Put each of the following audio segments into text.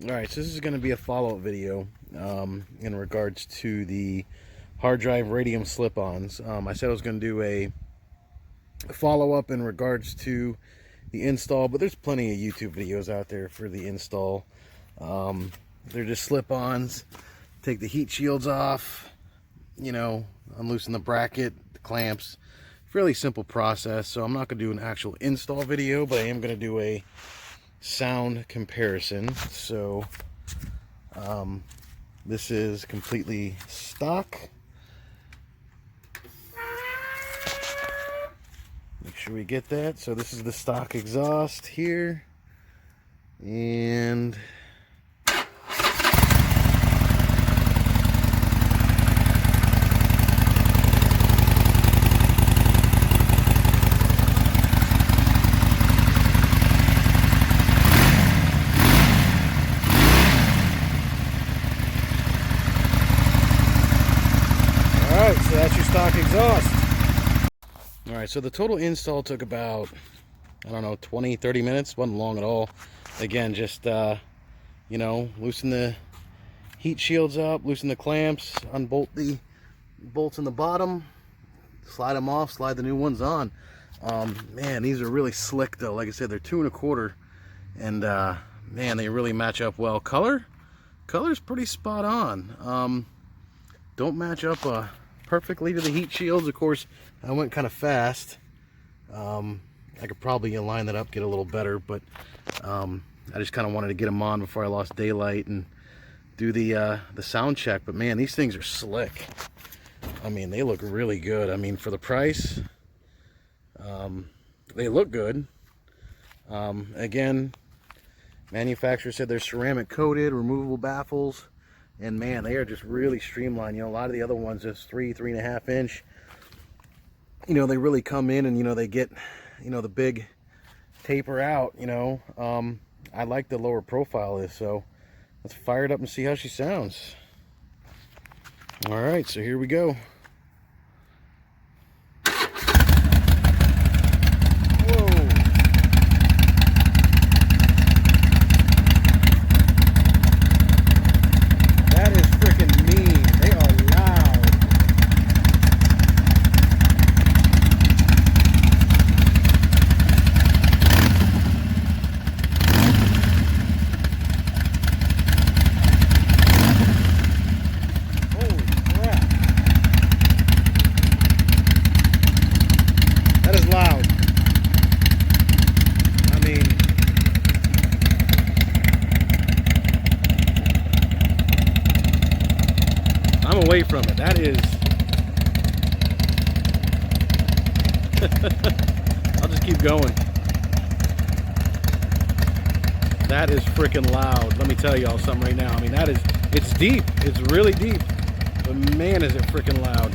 Alright, so this is going to be a follow-up video in regards to the Harddrive radium slip-ons. I said I was going to do a follow-up in regards to the install, but there's plenty of YouTube videos out there for the install. They're just slip-ons. Take the heat shields off, you know, unloosen the bracket, the clamps. Fairly simple process, so I'm not going to do an actual install video, but I am going to do a sound comparison. So this is completely stock. Make sure we get that. So this is the stock exhaust here, and so that's your stock exhaust. Alright, so the total install took about, I don't know, 20-30 minutes. Wasn't long at all. Again, just you know, loosen the heat shields up, loosen the clamps, unbolt the bolts in the bottom, slide them off, slide the new ones on. Man, these are really slick though. Like I said, they're 2 1/4, and man, they really match up well. Color's pretty spot on. Don't match up perfectly to the heat shields. Of course, I went kind of fast. I could probably line that up, get a little better, but I just kind of wanted to get them on before I lost daylight and do the sound check. But man, these things are slick. I mean, they look really good. I mean, for the price, they look good. Again, manufacturer said they're ceramic coated, removable baffles. And man, they are just really streamlined. You know, a lot of the other ones, just 3.5 inch. You know, they really come in and, you know, they get, you know, the big taper out, you know. I like the lower profile of this, so let's fire it up and see how she sounds. All right, so here we go. I'm away from it. That is I'll just keep going. That is freaking loud. Let me tell y'all something right now. I mean, it's deep. It's really deep. But man, is it freaking loud.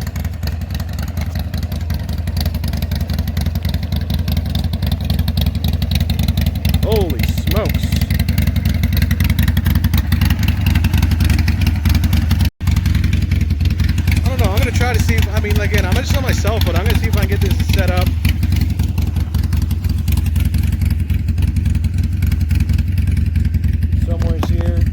Holy smokes. Try to see if, I mean, again, I'm gonna show myself, but I'm gonna see if I can get this set up. Somewhere here.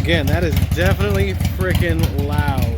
Again, that is definitely freaking loud.